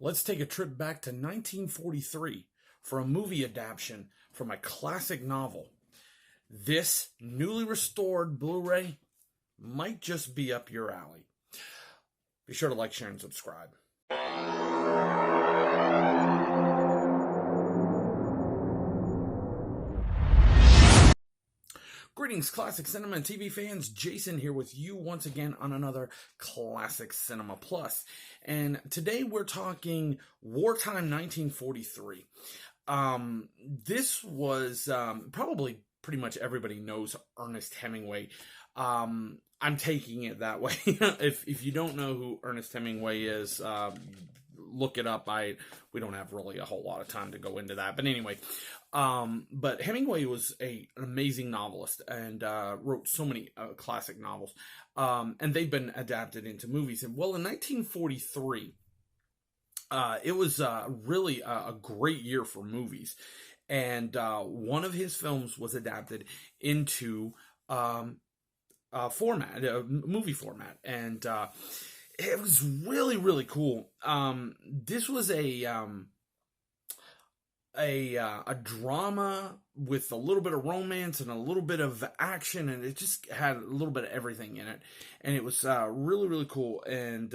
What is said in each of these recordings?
Let's take a trip back to 1943 for a movie adaptation from a classic novel. This newly restored Blu-ray might just be up your alley. Be sure to like, share, and subscribe. Greetings, Classic Cinema and TV fans. Jason here with you once again on another Classic Cinema Plus. And today we're talking wartime 1943. This was probably pretty much everybody knows Ernest Hemingway. I'm taking it that way. If you don't know who Ernest Hemingway is, look it up. We don't have really a whole lot of time to go into that. But anyway, but Hemingway was an amazing novelist and wrote so many classic novels. And they've been adapted into movies. And well, in 1943, it was really a great year for movies. And one of his films was adapted into movie format. And it was really, really cool. This was a drama with a little bit of romance and a little bit of action, and it just had a little bit of everything in it. And it was really, really cool. And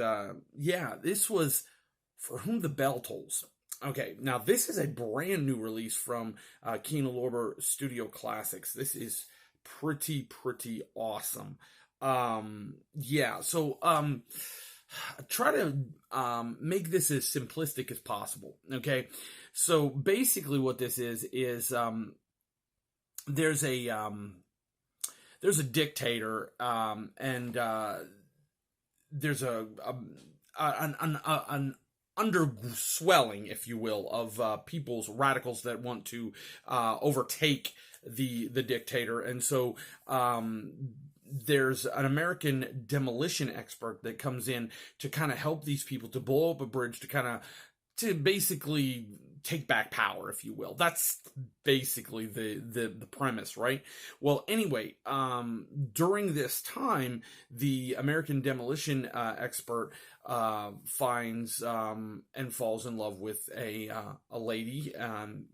yeah, this was For Whom the Bell Tolls. Okay, now this is a brand new release from Kino Lorber Studio Classics. This is pretty awesome. Yeah, so try to make this as simplistic as possible. Okay, so basically what this is there's a dictator, and there's an underswelling, if you will, of radicals that want to overtake the dictator. And so there's an American demolition expert that comes in to kind of help these people to blow up a bridge to basically take back power, if you will. That's basically the premise, right? Well, anyway, during this time, the American demolition expert finds and falls in love with a lady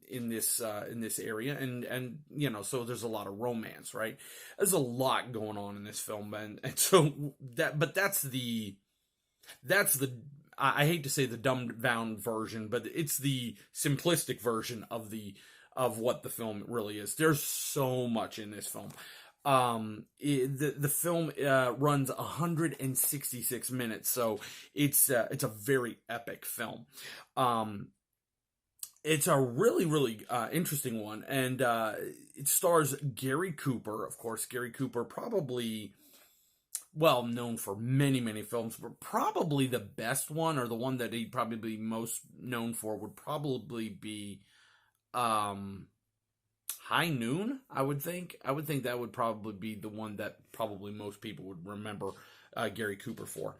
in this area, and you know, so there's a lot of romance, right? There's a lot going on in this film, and so that's the I hate to say the dumbed down version, but it's the simplistic version of what the film really is. There's so much in this film. The film runs 166 minutes, so it's a very epic film. It's a really interesting one, and it stars Gary Cooper. Of course, Gary Cooper, probably well known for many films, but probably the best one, or the one that he'd probably be most known for, would probably be High Noon. I would think that would probably be the one that probably most people would remember Gary Cooper for.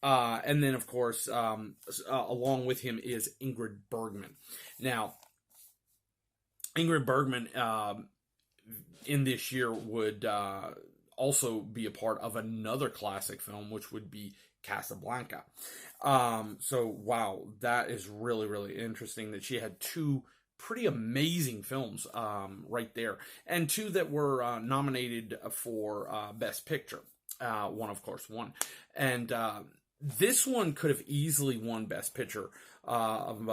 And then, of course, along with him is Ingrid Bergman. Now, Ingrid Bergman in this year would also be a part of another classic film, which would be Casablanca. So wow, that is really interesting that she had two pretty amazing films right there, and two that were nominated for Best Picture. One, of course, won, and this one could have easily won Best Picture of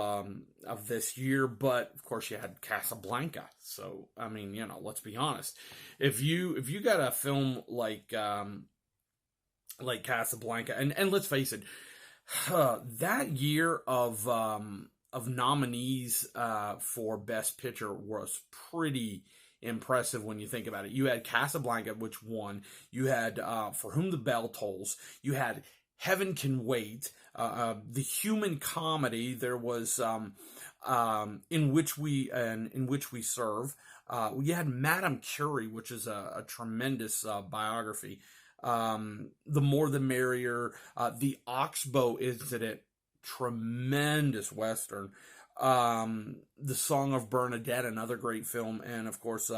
this year, but of course you had Casablanca. So I mean, you know, let's be honest. If you got a film like Casablanca, and let's face it, that year of nominees for Best Picture was pretty impressive when you think about it. You had Casablanca, which won. You had For Whom the Bell Tolls. You had Heaven Can Wait, the human comedy. There was In Which We Serve. We had Madame Curie, which is a tremendous biography. The More the Merrier. The Oxbow Incident, tremendous Western. The Song of Bernadette, another great film. And of course,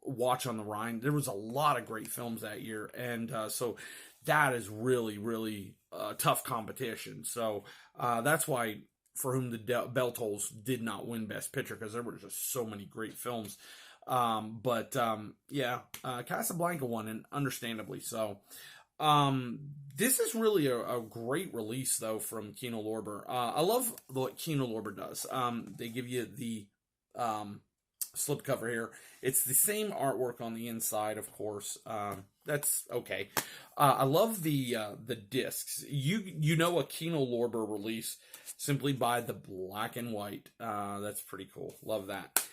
Watch on the Rhine. There was a lot of great films that year. And so that is really tough competition. So that's why For Whom the Bell Tolls did not win Best Picture, because there were just so many great films. Casablanca won, and understandably so. This is really a great release, though, from Kino Lorber. I love what Kino Lorber does. They give you the slipcover here. It's the same artwork on the inside, of course. That's okay. I love the discs. You know a Kino Lorber release simply by the black and white. That's pretty cool. Love that.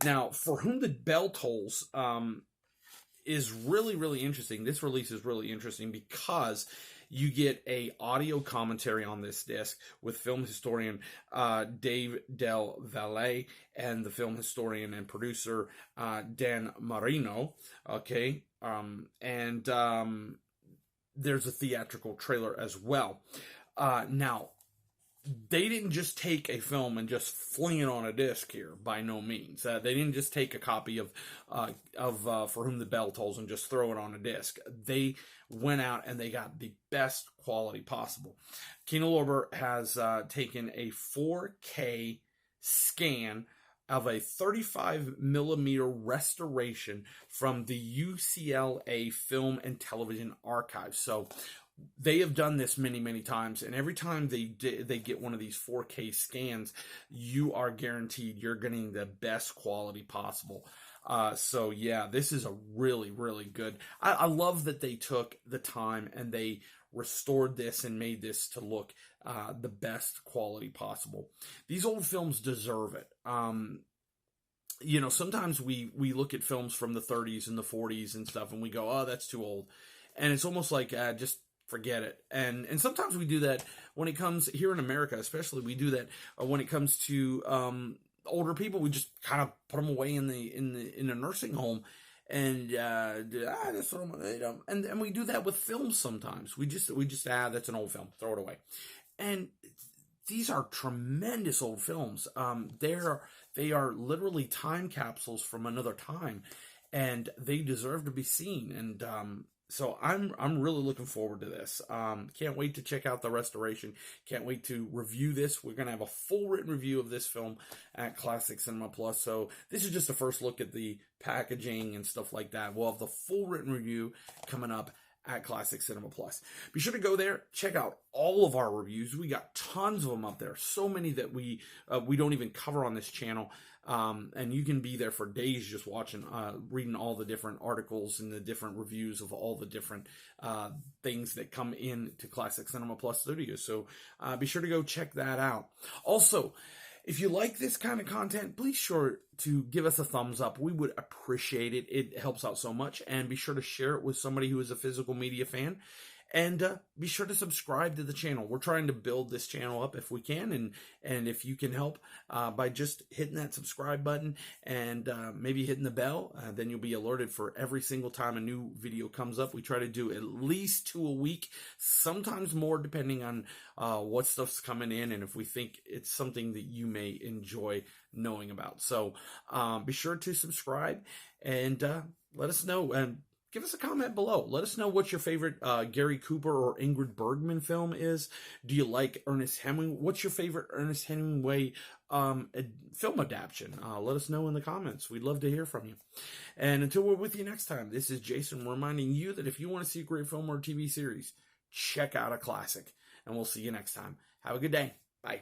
Now, For Whom the Bell Tolls is really, really interesting. This release is really interesting because you get a audio commentary on this disc with film historian Dave Del Valle and the film historian and producer Dan Marino. Okay, there's a theatrical trailer as well. Now, they didn't just take a film and just fling it on a disc here, by no means. They didn't just take a copy of For Whom the Bell Tolls and just throw it on a disc. They went out and they got the best quality possible. Kino Lorber has taken a 4K scan of a 35 millimeter restoration from the UCLA Film and Television Archive. So they have done this many, many times, and every time they get one of these 4K scans, you are guaranteed you're getting the best quality possible. So yeah, this is a really, really good. I love that they took the time and they restored this and made this to look the best quality possible. These old films deserve it. Sometimes we look at films from the 30s and the 40s and stuff, and we go, oh, that's too old. And it's almost like, just forget it. And sometimes we do that when it comes here in America, especially. We do that when it comes to older people. We just kind of put them away in a nursing home, and just throw them. And we do that with films sometimes. We just that's an old film, throw it away. And these are tremendous old films. They are literally time capsules from another time, and they deserve to be seen. And so I'm really looking forward to this. Can't wait to check out the restoration. Can't wait to review this. We're going to have a full written review of this film at Classic Cinema Plus. So this is just a first look at the packaging and stuff like that. We'll have the full written review coming up at Classic Cinema Plus. Be sure to go there, check out all of our reviews. We got tons of them up there. So many that we don't even cover on this channel. And you can be there for days just watching, reading all the different articles and the different reviews of all the different things that come in to Classic Cinema Plus Studios. So be sure to go check that out. Also, if you like this kind of content, please sure to give us a thumbs up. We would appreciate it. It helps out so much. And be sure to share it with somebody who is a physical media fan. And be sure to subscribe to the channel. We're trying to build this channel up if we can, and if you can help by just hitting that subscribe button and maybe hitting the bell, then you'll be alerted for every single time a new video comes up. We try to do at least 2 a week, sometimes more, depending on what stuff's coming in and if we think it's something that you may enjoy knowing about. So be sure to subscribe and let us know. And give us a comment below. Let us know what your favorite Gary Cooper or Ingrid Bergman film is. Do you like Ernest Hemingway? What's your favorite Ernest Hemingway film adaptation? Let us know in the comments. We'd love to hear from you. And until we're with you next time, this is Jason reminding you that if you want to see a great film or TV series, check out a classic. And we'll see you next time. Have a good day. Bye.